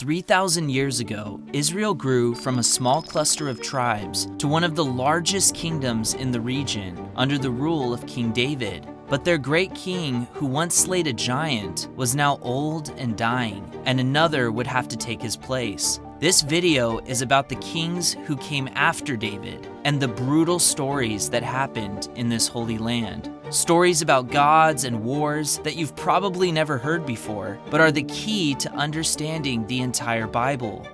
3,000 years ago, Israel grew from a small cluster of tribes to one of the largest kingdoms in the region under the rule of King David. But their great king, who once slayed a giant, was now old and dying, and another would have to take his place. This video is about the kings who came after David and the brutal stories that happened in this holy land. Stories about gods and wars that you've probably never heard before, but are the key to understanding the entire Bible.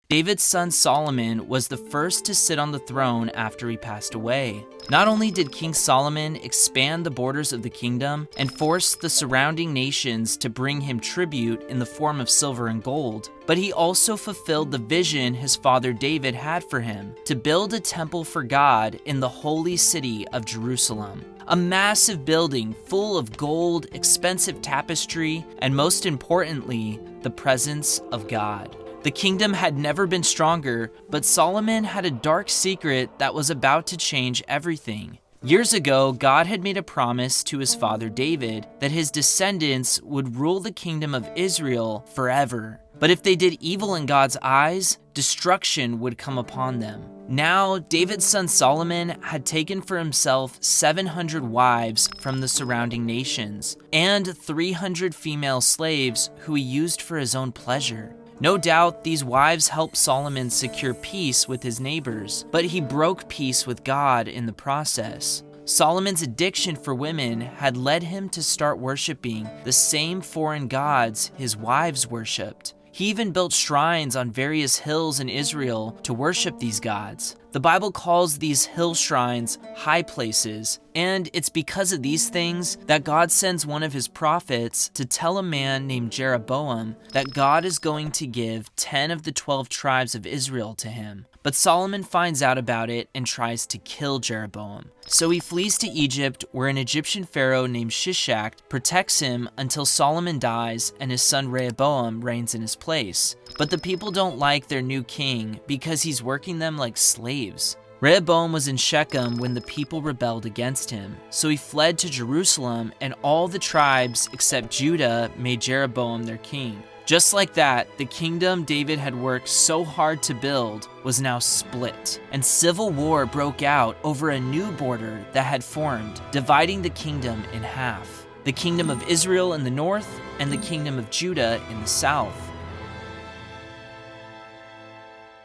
David's son Solomon was the first to sit on the throne after he passed away. Not only did King Solomon expand the borders of the kingdom and force the surrounding nations to bring him tribute in the form of silver and gold, but he also fulfilled the vision his father David had for him to build a temple for God in the holy city of Jerusalem. A massive building full of gold, expensive tapestry, and most importantly, the presence of God. The kingdom had never been stronger, but Solomon had a dark secret that was about to change everything. Years ago, God had made a promise to his father David that his descendants would rule the kingdom of Israel forever. But if they did evil in God's eyes, destruction would come upon them. Now, David's son Solomon had taken for himself 700 wives from the surrounding nations and 300 female slaves who he used for his own pleasure. No doubt, these wives helped Solomon secure peace with his neighbors, but he broke peace with God in the process. Solomon's addiction for women had led him to start worshiping the same foreign gods his wives worshipped. He even built shrines on various hills in Israel to worship these gods. The Bible calls these hill shrines high places, and it's because of these things that God sends one of his prophets to tell a man named Jeroboam that God is going to give 10 of the 12 tribes of Israel to him. But Solomon finds out about it and tries to kill Jeroboam. So he flees to Egypt, where an Egyptian pharaoh named Shishak protects him until Solomon dies and his son Rehoboam reigns in his place. But the people don't like their new king because he's working them like slaves. Rehoboam was in Shechem when the people rebelled against him, so he fled to Jerusalem, and all the tribes except Judah made Jeroboam their king. Just like that, the kingdom David had worked so hard to build was now split, and civil war broke out over a new border that had formed, dividing the kingdom in half. The kingdom of Israel in the north and the kingdom of Judah in the south.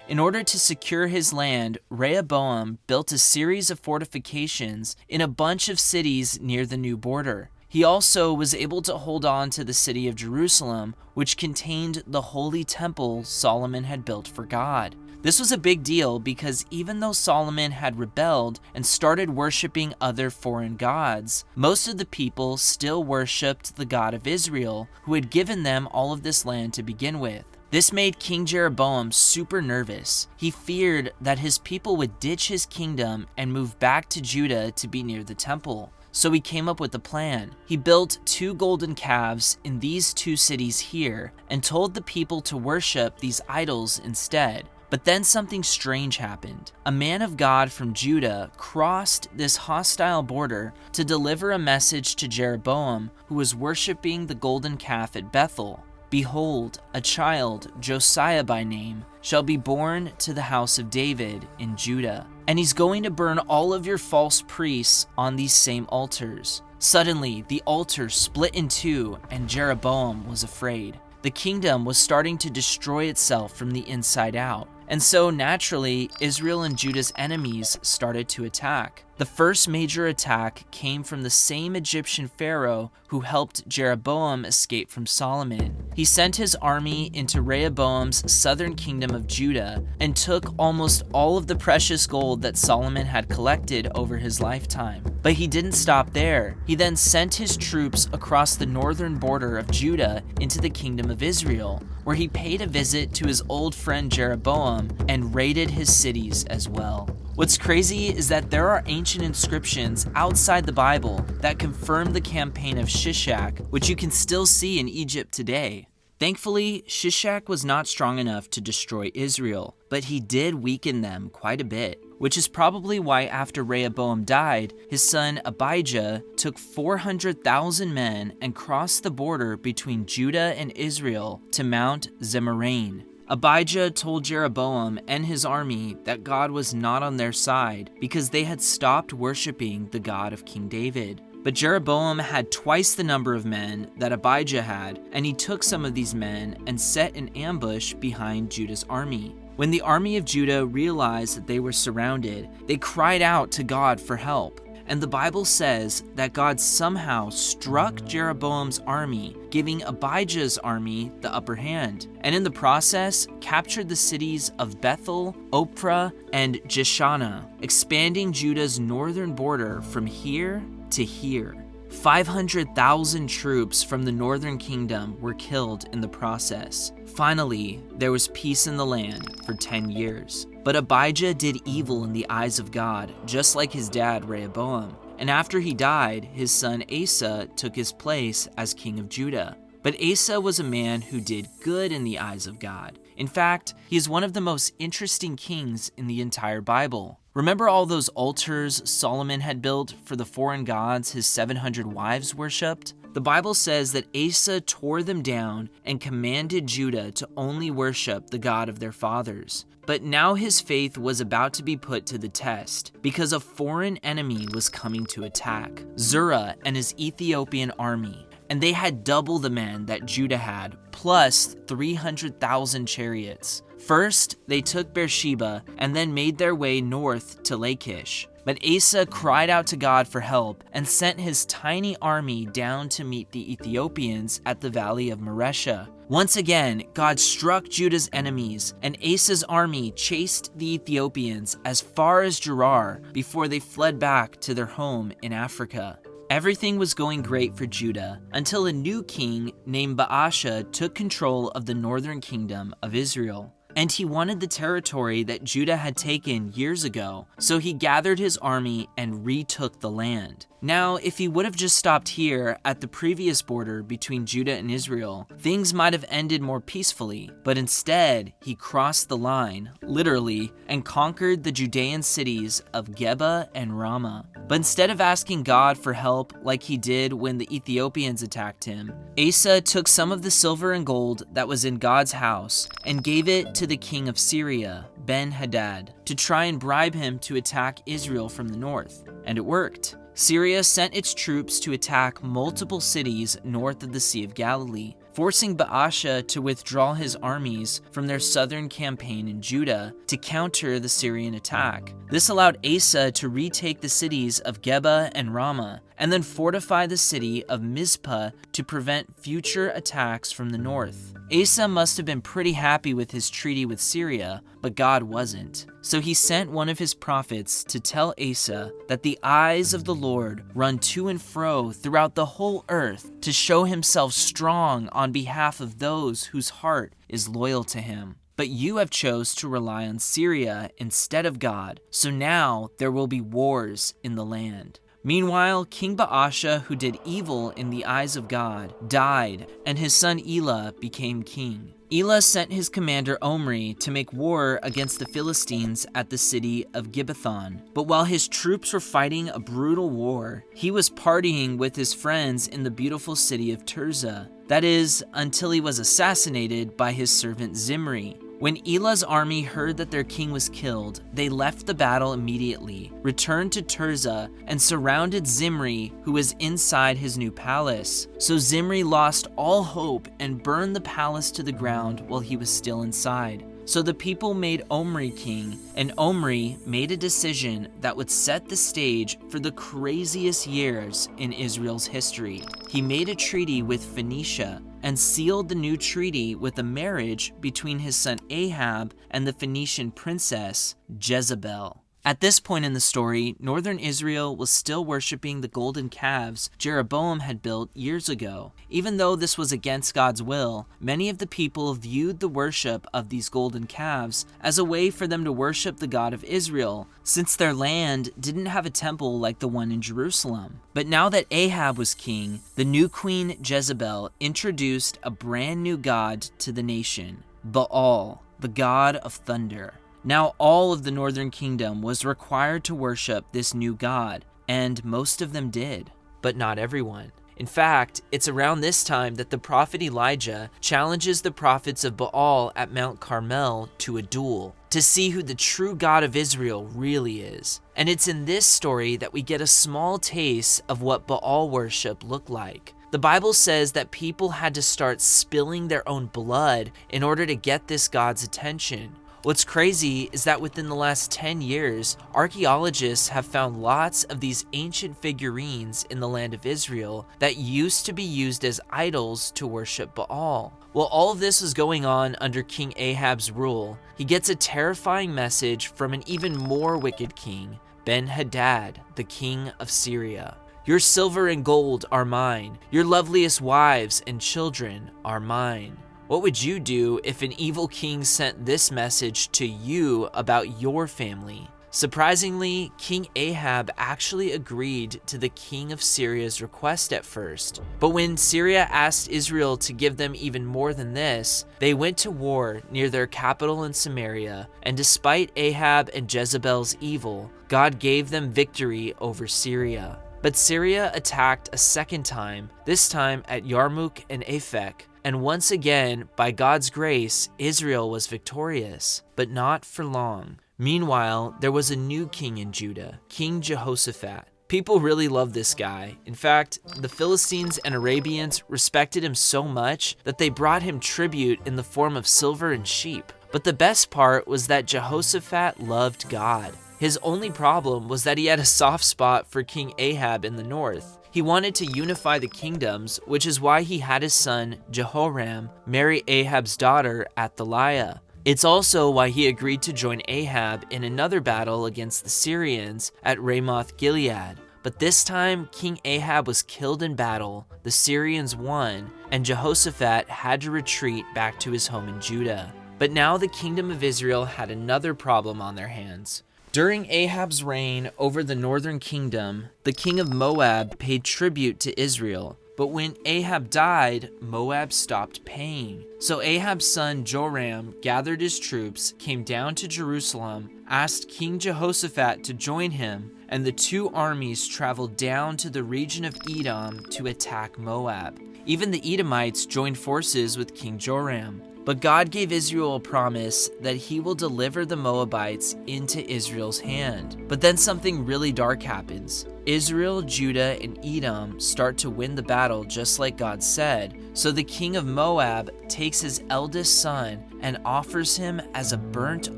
In order to secure his land, Rehoboam built a series of fortifications in a bunch of cities near the new border. He also was able to hold on to the city of Jerusalem, which contained the holy temple Solomon had built for God. This was a big deal because even though Solomon had rebelled and started worshiping other foreign gods, most of the people still worshipped the God of Israel, who had given them all of this land to begin with. This made King Jeroboam super nervous. He feared that his people would ditch his kingdom and move back to Judah to be near the temple. So he came up with a plan. He built 2 golden calves in these 2 cities here and told the people to worship these idols instead. But then something strange happened. A man of God from Judah crossed this hostile border to deliver a message to Jeroboam, who was worshiping the golden calf at Bethel. Behold, a child, Josiah by name, shall be born to the house of David in Judah, and he's going to burn all of your false priests on these same altars. Suddenly, the altar split in two, and Jeroboam was afraid. The kingdom was starting to destroy itself from the inside out, and so naturally, Israel and Judah's enemies started to attack. The first major attack came from the same Egyptian pharaoh who helped Jeroboam escape from Solomon. He sent his army into Rehoboam's southern kingdom of Judah and took almost all of the precious gold that Solomon had collected over his lifetime. But he didn't stop there. He then sent his troops across the northern border of Judah into the kingdom of Israel, where he paid a visit to his old friend Jeroboam and raided his cities as well. What's crazy is that there are ancient inscriptions outside the Bible that confirm the campaign of Shishak, which you can still see in Egypt today. Thankfully, Shishak was not strong enough to destroy Israel, but he did weaken them quite a bit. which is probably why after Rehoboam died, his son Abijah took 400,000 men and crossed the border between Judah and Israel to Mount Zemarain. Abijah told Jeroboam and his army that God was not on their side because they had stopped worshiping the God of King David. But Jeroboam had twice the number of men that Abijah had, and he took some of these men and set an ambush behind Judah's army. When the army of Judah realized that they were surrounded, they cried out to God for help. And the Bible says that God somehow struck Jeroboam's army, giving Abijah's army the upper hand, and in the process captured the cities of Bethel, Ophrah, and Jeshanah, expanding Judah's northern border from here to here. 500,000 troops from the northern kingdom were killed in the process. Finally, there was peace in the land for 10 years. But Abijah did evil in the eyes of God, just like his dad Rehoboam. And after he died, his son Asa took his place as king of Judah. But Asa was a man who did good in the eyes of God. In fact, he is one of the most interesting kings in the entire Bible. Remember all those altars Solomon had built for the foreign gods his 700 wives worshipped? The Bible says that Asa tore them down and commanded Judah to only worship the God of their fathers. But now his faith was about to be put to the test because a foreign enemy was coming to attack, Zerah and his Ethiopian army. And they had double the men that Judah had, plus 300,000 chariots. First, they took Beersheba and then made their way north to Lachish. But Asa cried out to God for help and sent his tiny army down to meet the Ethiopians at the valley of Maresha. Once again, God struck Judah's enemies, and Asa's army chased the Ethiopians as far as Gerar before they fled back to their home in Africa. Everything was going great for Judah until a new king named Baasha took control of the northern kingdom of Israel. And he wanted the territory that Judah had taken years ago, so he gathered his army and retook the land. Now, if he would have just stopped here at the previous border between Judah and Israel, things might have ended more peacefully, but instead, he crossed the line, literally, and conquered the Judean cities of Geba and Ramah. But instead of asking God for help like he did when the Ethiopians attacked him, Asa took some of the silver and gold that was in God's house and gave it to the king of Syria, Ben-Hadad, to try and bribe him to attack Israel from the north. And it worked. Syria sent its troops to attack multiple cities north of the Sea of Galilee, forcing Baasha to withdraw his armies from their southern campaign in Judah to counter the Syrian attack. This allowed Asa to retake the cities of Geba and Ramah, and then fortify the city of Mizpah to prevent future attacks from the north. Asa must have been pretty happy with his treaty with Syria, but God wasn't. So he sent one of his prophets to tell Asa that the eyes of the Lord run to and fro throughout the whole earth to show himself strong on behalf of those whose heart is loyal to him. But you have chose to rely on Syria instead of God, so now there will be wars in the land. Meanwhile, King Baasha, who did evil in the eyes of God, died, and his son Elah became king. Elah sent his commander Omri to make war against the Philistines at the city of Gibbethon. But while his troops were fighting a brutal war, he was partying with his friends in the beautiful city of Tirzah. That is, until he was assassinated by his servant Zimri. When Elah's army heard that their king was killed, they left the battle immediately, returned to Tirzah, and surrounded Zimri, who was inside his new palace. So Zimri lost all hope and burned the palace to the ground while he was still inside. So the people made Omri king, and Omri made a decision that would set the stage for the craziest years in Israel's history. He made a treaty with Phoenicia and sealed the new treaty with a marriage between his son Ahab and the Phoenician princess Jezebel. At this point in the story, northern Israel was still worshiping the golden calves Jeroboam had built years ago. Even though this was against God's will, many of the people viewed the worship of these golden calves as a way for them to worship the God of Israel, since their land didn't have a temple like the one in Jerusalem. But now that Ahab was king, the new queen Jezebel introduced a brand new god to the nation, Baal, the god of thunder. Now all of the northern kingdom was required to worship this new god, and most of them did, but not everyone. In fact, it's around this time that the prophet Elijah challenges the prophets of Baal at Mount Carmel to a duel to see who the true God of Israel really is. And it's in this story that we get a small taste of what Baal worship looked like. The Bible says that people had to start spilling their own blood in order to get this God's attention. What's crazy is that within the last 10 years, archaeologists have found lots of these ancient figurines in the land of Israel that used to be used as idols to worship Baal. While all of this was going on under King Ahab's rule, he gets a terrifying message from an even more wicked king, Ben-Hadad, the king of Syria. Your silver and gold are mine. Your loveliest wives and children are mine. What would you do if an evil king sent this message to you about your family? Surprisingly, King Ahab actually agreed to the king of Syria's request at first. But when Syria asked Israel to give them even more than this, they went to war near their capital in Samaria, and despite Ahab and Jezebel's evil, God gave them victory over Syria. But Syria attacked a second time, this time at Yarmouk and Aphek. And once again, by God's grace, Israel was victorious, but not for long. Meanwhile, there was a new king in Judah, King Jehoshaphat. People really loved this guy. In fact, the Philistines and Arabians respected him so much that they brought him tribute in the form of silver and sheep. But the best part was that Jehoshaphat loved God. His only problem was that he had a soft spot for King Ahab in the north. He wanted to unify the kingdoms, which is why he had his son Jehoram marry Ahab's daughter Athaliah. It's also why he agreed to join Ahab in another battle against the Syrians at Ramoth Gilead. But this time, King Ahab was killed in battle, the Syrians won, and Jehoshaphat had to retreat back to his home in Judah. But now the kingdom of Israel had another problem on their hands. During Ahab's reign over the northern kingdom, the king of Moab paid tribute to Israel. But when Ahab died, Moab stopped paying. So Ahab's son Joram gathered his troops, came down to Jerusalem, asked King Jehoshaphat to join him, and the two armies traveled down to the region of Edom to attack Moab. Even the Edomites joined forces with King Joram. But God gave Israel a promise that he will deliver the Moabites into Israel's hand. But then something really dark happens. Israel, Judah, and Edom start to win the battle just like God said. So the king of Moab takes his eldest son and offers him as a burnt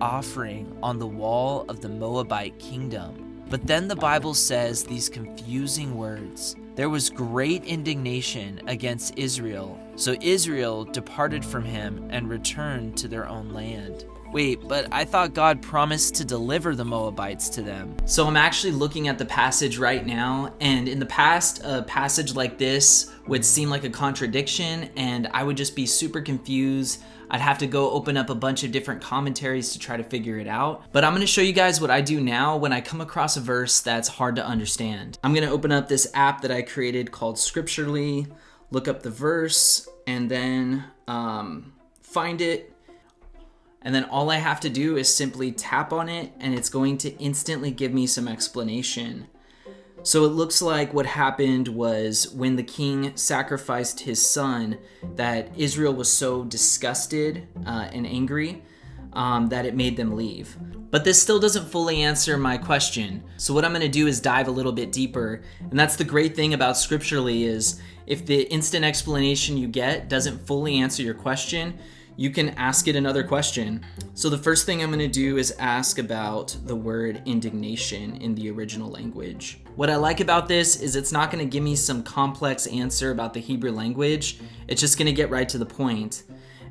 offering on the wall of the Moabite kingdom. But then the Bible says these confusing words. There was great indignation against Israel, so Israel departed from him and returned to their own land. Wait, but I thought God promised to deliver the Moabites to them. So I'm actually looking at the passage right now, and in the past, a passage like this would seem like a contradiction, and I would just be super confused. I'd have to go open up a bunch of different commentaries to try to figure it out. But I'm going to show you guys what I do now when I come across a verse that's hard to understand. I'm going to open up this app that I created called Scripturally, look up the verse, and then find it. And then all I have to do is simply tap on it, and it's going to instantly give me some explanation. So it looks like what happened was when the king sacrificed his son, that Israel was so disgusted and angry that it made them leave. But this still doesn't fully answer my question. So what I'm going to do is dive a little bit deeper. And that's the great thing about Scripturally is if the instant explanation you get doesn't fully answer your question, you can ask it another question. So the first thing I'm going to do is ask about the word indignation in the original language. What I like about this is it's not going to give me some complex answer about the Hebrew language. It's just going to get right to the point.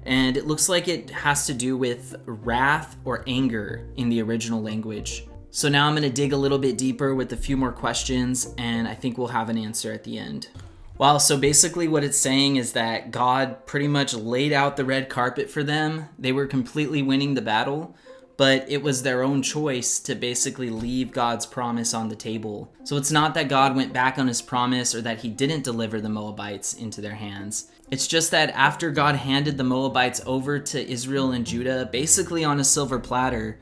And it looks like it has to do with wrath or anger in the original language. So now I'm going to dig a little bit deeper with a few more questions, and I think we'll have an answer at the end. Wow, so basically what it's saying is that God pretty much laid out the red carpet for them. They were completely winning the battle, but it was their own choice to basically leave God's promise on the table. So it's not that God went back on his promise or that he didn't deliver the Moabites into their hands. It's just that after God handed the Moabites over to Israel and Judah, basically on a silver platter,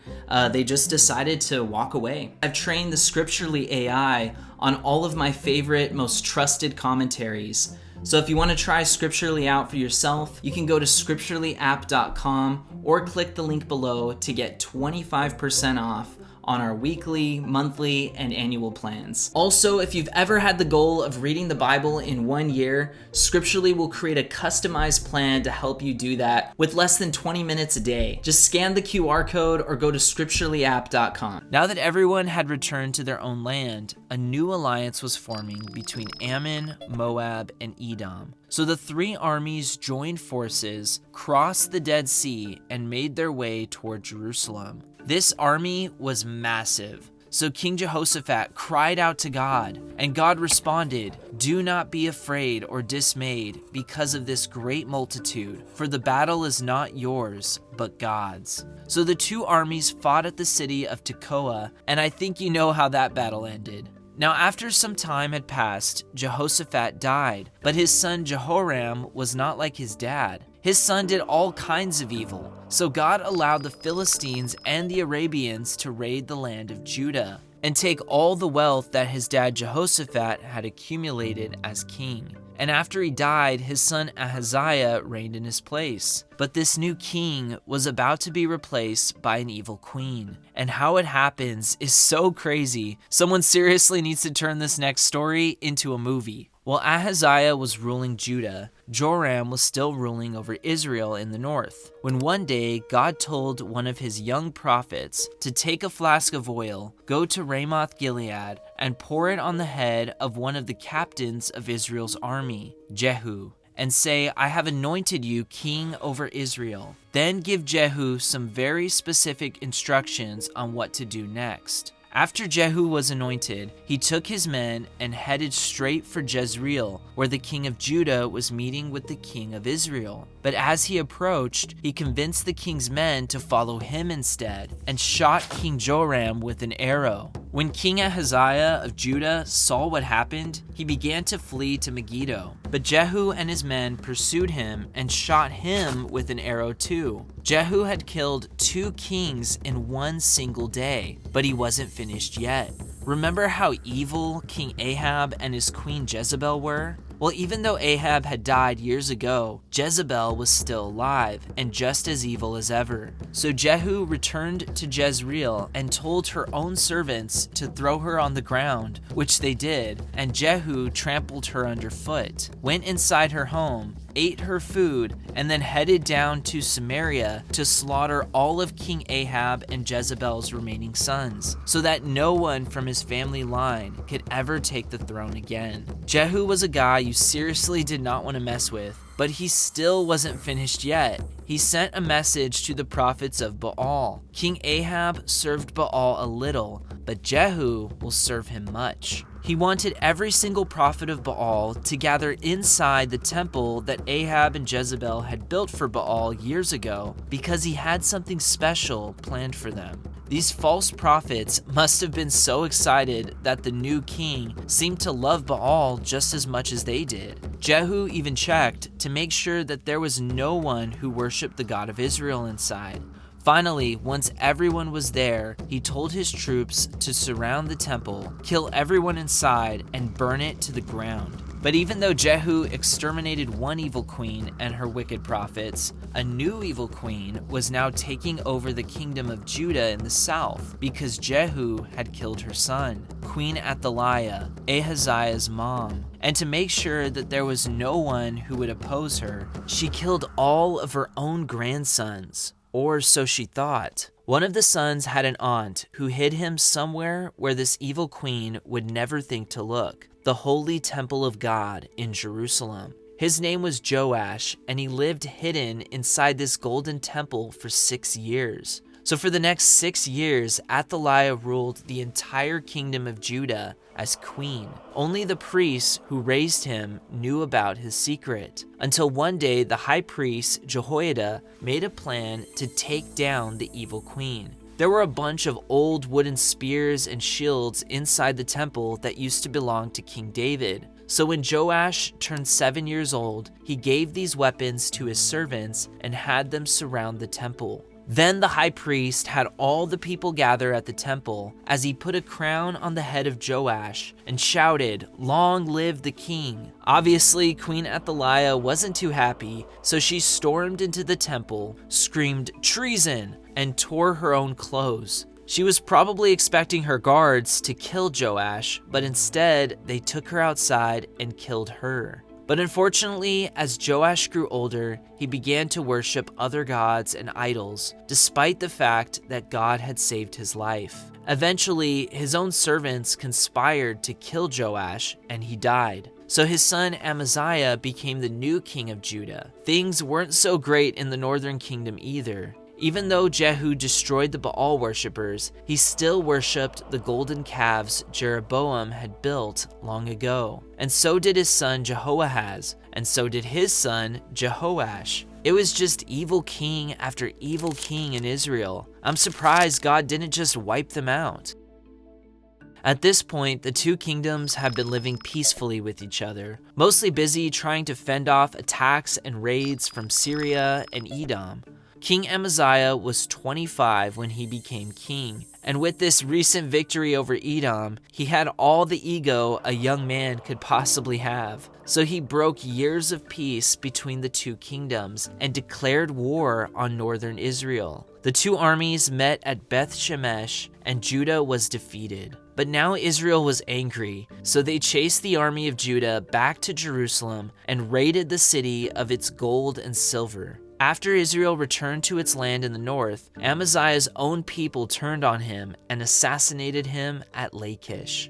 they just decided to walk away. I've trained the Scripturally AI on all of my favorite, most trusted commentaries. So if you want to try Scripturally out for yourself, you can go to scripturallyapp.com or click the link below to get 25% off on our weekly, monthly, and annual plans. Also, if you've ever had the goal of reading the Bible in 1 year, Scripturally will create a customized plan to help you do that with less than 20 minutes a day. Just scan the QR code or go to scripturallyapp.com. Now that everyone had returned to their own land, a new alliance was forming between Ammon, Moab, and Edom. So the three armies joined forces, crossed the Dead Sea, and made their way toward Jerusalem. This army was massive. So King Jehoshaphat cried out to God, and God responded, "Do not be afraid or dismayed because of this great multitude, for the battle is not yours, but God's." So the two armies fought at the city of Tekoa, and I think you know how that battle ended. Now after some time had passed, Jehoshaphat died, but his son Jehoram was not like his dad. His son did all kinds of evil, so God allowed the Philistines and the Arabians to raid the land of Judah and take all the wealth that his dad Jehoshaphat had accumulated as king. And after he died, his son Ahaziah reigned in his place. But this new king was about to be replaced by an evil queen. And how it happens is so crazy. Someone seriously needs to turn this next story into a movie. While Ahaziah was ruling Judah, Joram was still ruling over Israel in the north, when one day God told one of his young prophets to take a flask of oil, go to Ramoth Gilead, and pour it on the head of one of the captains of Israel's army, Jehu, and say, "I have anointed you king over Israel." Then give Jehu some very specific instructions on what to do next. After Jehu was anointed, he took his men and headed straight for Jezreel, where the king of Judah was meeting with the king of Israel. But as he approached, he convinced the king's men to follow him instead, and shot King Joram with an arrow. When King Ahaziah of Judah saw what happened, he began to flee to Megiddo. But Jehu and his men pursued him and shot him with an arrow too. Jehu had killed 2 kings in one single day, but he wasn't finished yet. Remember how evil King Ahab and his queen Jezebel were? Well, even though Ahab had died years ago, Jezebel was still alive and just as evil as ever. So Jehu returned to Jezreel and told her own servants to throw her on the ground, which they did, and Jehu trampled her underfoot, went inside her home, ate her food, and then headed down to Samaria to slaughter all of King Ahab and Jezebel's remaining sons, so that no one from his family line could ever take the throne again. Jehu was a guy you seriously did not want to mess with, but he still wasn't finished yet. He sent a message to the prophets of Baal. King Ahab served Baal a little, but Jehu will serve him much. He wanted every single prophet of Baal to gather inside the temple that Ahab and Jezebel had built for Baal years ago because he had something special planned for them. These false prophets must have been so excited that the new king seemed to love Baal just as much as they did. Jehu even checked to make sure that there was no one who worshiped the God of Israel inside. Finally, once everyone was there, he told his troops to surround the temple, kill everyone inside, and burn it to the ground. But even though Jehu exterminated one evil queen and her wicked prophets, a new evil queen was now taking over the kingdom of Judah in the south because Jehu had killed her son, Queen Athaliah, Ahaziah's mom. And to make sure that there was no one who would oppose her, she killed all of her own grandsons. Or so she thought. One of the sons had an aunt who hid him somewhere where this evil queen would never think to look, the holy temple of God in Jerusalem. His name was Joash, and he lived hidden inside this golden temple for 6 years. So for the next 6 years, Athaliah ruled the entire kingdom of Judah as queen. Only the priests who raised him knew about his secret, until one day the high priest Jehoiada made a plan to take down the evil queen. There were a bunch of old wooden spears and shields inside the temple that used to belong to King David. So when Joash turned 7 years old, he gave these weapons to his servants and had them surround the temple. Then the high priest had all the people gather at the temple as he put a crown on the head of Joash and shouted, "Long live the king." Obviously, Queen Athaliah wasn't too happy, so she stormed into the temple, screamed "treason," and tore her own clothes. She was probably expecting her guards to kill Joash, but instead they took her outside and killed her. But unfortunately, as Joash grew older, he began to worship other gods and idols, despite the fact that God had saved his life. Eventually, his own servants conspired to kill Joash, and he died. So his son Amaziah became the new king of Judah. Things weren't so great in the northern kingdom either. Even though Jehu destroyed the Baal worshippers, he still worshipped the golden calves Jeroboam had built long ago. And so did his son Jehoahaz, and so did his son Jehoash. It was just evil king after evil king in Israel. I'm surprised God didn't just wipe them out. At this point, the two kingdoms have been living peacefully with each other, mostly busy trying to fend off attacks and raids from Syria and Edom. King Amaziah was 25 when he became king, and with this recent victory over Edom, he had all the ego a young man could possibly have. So he broke years of peace between the two kingdoms and declared war on northern Israel. The two armies met at Beth Shemesh, and Judah was defeated. But now Israel was angry, so they chased the army of Judah back to Jerusalem and raided the city of its gold and silver. After Israel returned to its land in the north, Amaziah's own people turned on him and assassinated him at Lachish.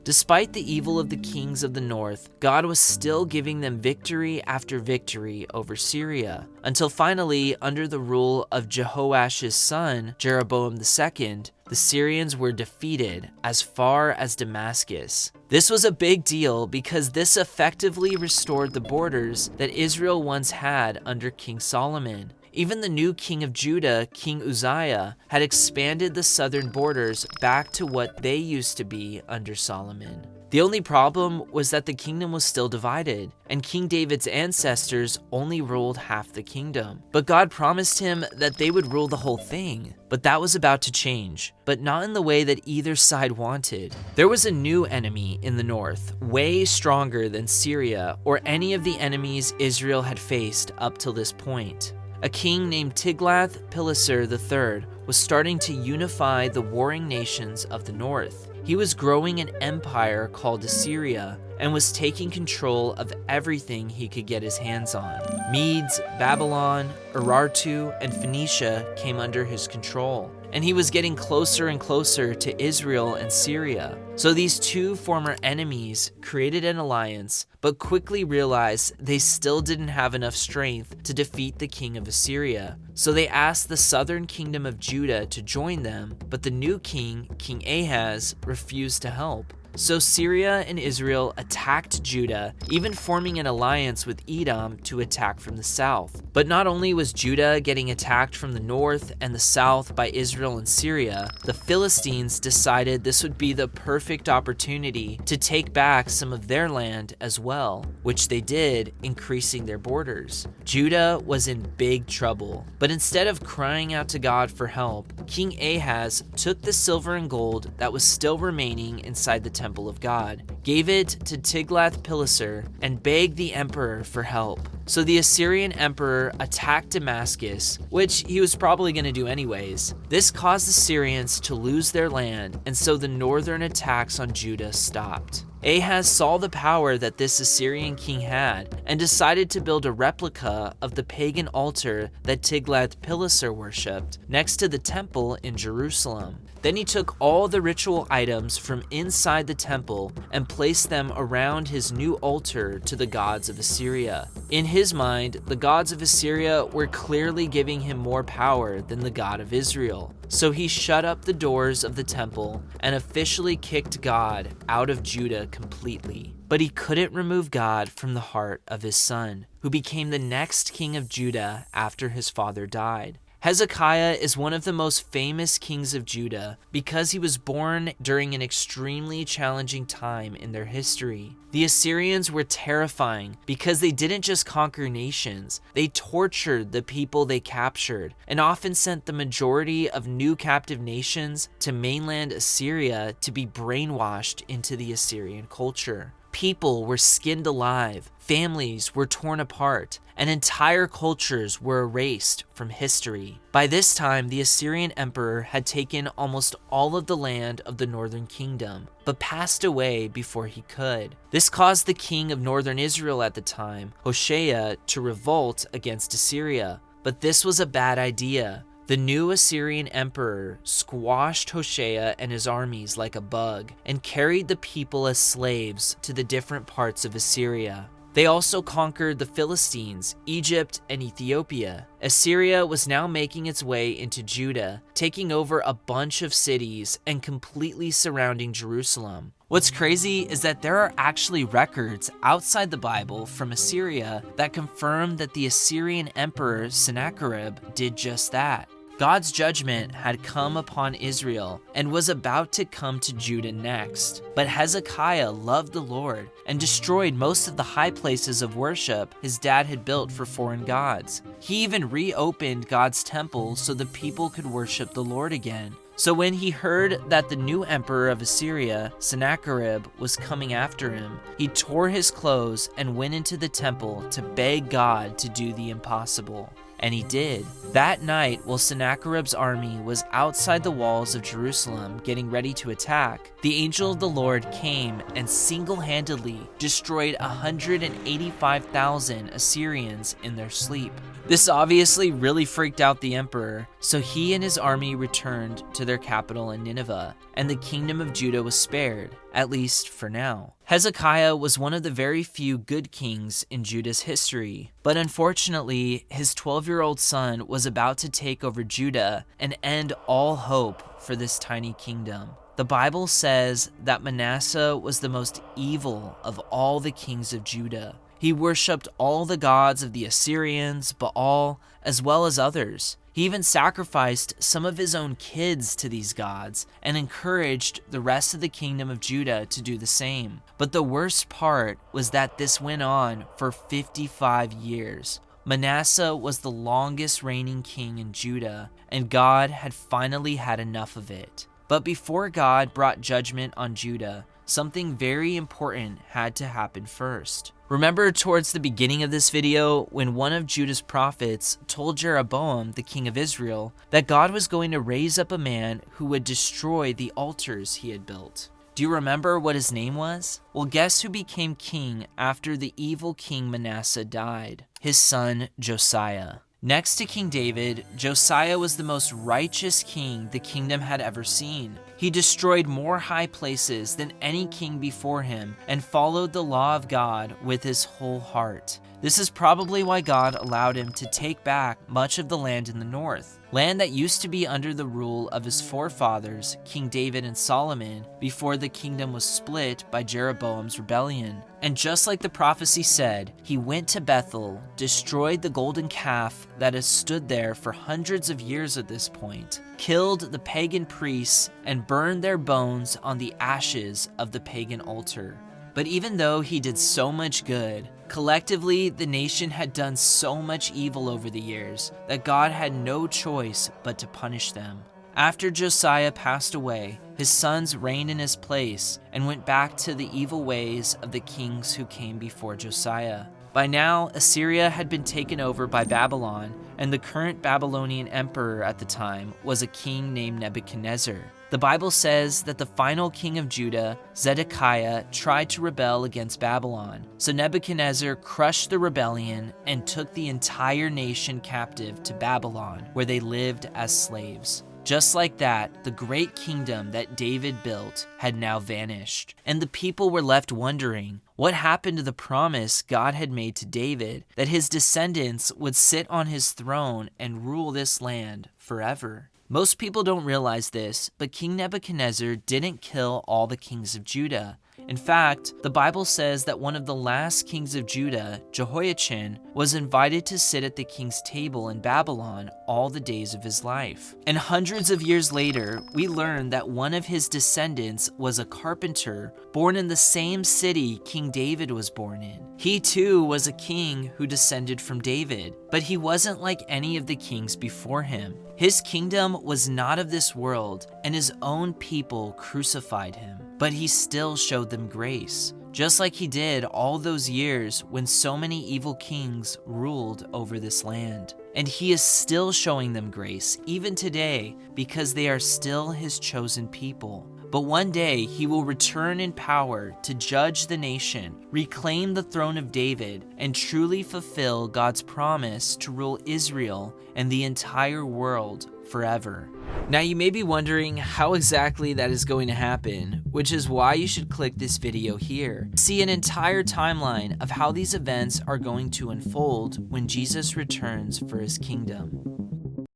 Despite the evil of the kings of the north, God was still giving them victory after victory over Syria, until finally, under the rule of Jehoash's son, Jeroboam II, the Syrians were defeated as far as Damascus. This was a big deal because this effectively restored the borders that Israel once had under King Solomon. Even the new king of Judah, King Uzziah, had expanded the southern borders back to what they used to be under Solomon. The only problem was that the kingdom was still divided, and King David's ancestors only ruled half the kingdom. But God promised him that they would rule the whole thing. But that was about to change, but not in the way that either side wanted. There was a new enemy in the north, way stronger than Syria or any of the enemies Israel had faced up till this point. A king named Tiglath-Pileser III was starting to unify the warring nations of the north. He was growing an empire called Assyria and was taking control of everything he could get his hands on. Medes, Babylon, Urartu, and Phoenicia came under his control, and he was getting closer and closer to Israel and Syria. So these two former enemies created an alliance, but quickly realized they still didn't have enough strength to defeat the king of Assyria. So they asked the southern kingdom of Judah to join them, but the new king, King Ahaz, refused to help. So Syria and Israel attacked Judah, even forming an alliance with Edom to attack from the south. But not only was Judah getting attacked from the north and the south by Israel and Syria, the Philistines decided this would be the perfect opportunity to take back some of their land as well, which they did, increasing their borders. Judah was in big trouble, but instead of crying out to God for help, King Ahaz took the silver and gold that was still remaining inside the temple of God, gave it to Tiglath-Pileser, and begged the emperor for help. So the Assyrian emperor attacked Damascus, which he was probably going to do anyways. This caused the Syrians to lose their land, and so the northern attacks on Judah stopped. Ahaz saw the power that this Assyrian king had and decided to build a replica of the pagan altar that Tiglath-Pileser worshipped next to the temple in Jerusalem. Then he took all the ritual items from inside the temple and placed them around his new altar to the gods of Assyria. In his mind, the gods of Assyria were clearly giving him more power than the God of Israel. So he shut up the doors of the temple and officially kicked God out of Judah completely. But he couldn't remove God from the heart of his son, who became the next king of Judah after his father died. Hezekiah is one of the most famous kings of Judah because he was born during an extremely challenging time in their history. The Assyrians were terrifying because they didn't just conquer nations, they tortured the people they captured and often sent the majority of new captive nations to mainland Assyria to be brainwashed into the Assyrian culture. People were skinned alive, families were torn apart, and entire cultures were erased from history. By this time, the Assyrian emperor had taken almost all of the land of the northern kingdom, but passed away before he could. This caused the king of northern Israel at the time, Hoshea, to revolt against Assyria. But this was a bad idea. The new Assyrian emperor squashed Hoshea and his armies like a bug and carried the people as slaves to the different parts of Assyria. They also conquered the Philistines, Egypt, and Ethiopia. Assyria was now making its way into Judah, taking over a bunch of cities and completely surrounding Jerusalem. What's crazy is that there are actually records outside the Bible from Assyria that confirm that the Assyrian emperor Sennacherib did just that. God's judgment had come upon Israel and was about to come to Judah next. But Hezekiah loved the Lord and destroyed most of the high places of worship his dad had built for foreign gods. He even reopened God's temple so the people could worship the Lord again. So when he heard that the new emperor of Assyria, Sennacherib, was coming after him, he tore his clothes and went into the temple to beg God to do the impossible. And he did. That night, while Sennacherib's army was outside the walls of Jerusalem getting ready to attack, the angel of the Lord came and single-handedly destroyed 185,000 Assyrians in their sleep. This obviously really freaked out the emperor, so he and his army returned to their capital in Nineveh, and the kingdom of Judah was spared, at least for now. Hezekiah was one of the very few good kings in Judah's history, but unfortunately, his 12-year-old son was about to take over Judah and end all hope for this tiny kingdom. The Bible says that Manasseh was the most evil of all the kings of Judah. He worshipped all the gods of the Assyrians, Baal, as well as others. He even sacrificed some of his own kids to these gods and encouraged the rest of the kingdom of Judah to do the same. But the worst part was that this went on for 55 years. Manasseh was the longest reigning king in Judah, and God had finally had enough of it. But before God brought judgment on Judah, something very important had to happen first. Remember towards the beginning of this video when one of Judah's prophets told Jeroboam, the king of Israel, that God was going to raise up a man who would destroy the altars he had built? Do you remember what his name was? Well, guess who became king after the evil king Manasseh died? His son Josiah. Next to King David, Josiah was the most righteous king the kingdom had ever seen. He destroyed more high places than any king before him and followed the law of God with his whole heart. This is probably why God allowed him to take back much of the land in the north, land that used to be under the rule of his forefathers, King David and Solomon, before the kingdom was split by Jeroboam's rebellion. And just like the prophecy said, he went to Bethel, destroyed the golden calf that has stood there for hundreds of years at this point, killed the pagan priests, and burned their bones on the ashes of the pagan altar. But even though he did so much good, collectively the nation had done so much evil over the years that God had no choice but to punish them. After Josiah passed away, his sons reigned in his place and went back to the evil ways of the kings who came before Josiah. By now, Assyria had been taken over by Babylon, and the current Babylonian emperor at the time was a king named Nebuchadnezzar. The Bible says that the final king of Judah, Zedekiah, tried to rebel against Babylon. So Nebuchadnezzar crushed the rebellion and took the entire nation captive to Babylon, where they lived as slaves. Just like that, the great kingdom that David built had now vanished, and the people were left wondering, what happened to the promise God had made to David that his descendants would sit on his throne and rule this land forever? Most people don't realize this, but King Nebuchadnezzar didn't kill all the kings of Judah. In fact, the Bible says that one of the last kings of Judah, Jehoiachin, was invited to sit at the king's table in Babylon all the days of his life. And hundreds of years later, we learn that one of his descendants was a carpenter born in the same city King David was born in. He too was a king who descended from David, but he wasn't like any of the kings before him. His kingdom was not of this world, and his own people crucified him, but he still showed them grace, just like he did all those years when so many evil kings ruled over this land. And he is still showing them grace, even today, because they are still his chosen people. But one day he will return in power to judge the nation, reclaim the throne of David, and truly fulfill God's promise to rule Israel and the entire world forever. Now you may be wondering how exactly that is going to happen, which is why you should click this video here. See an entire timeline of how these events are going to unfold when Jesus returns for his kingdom.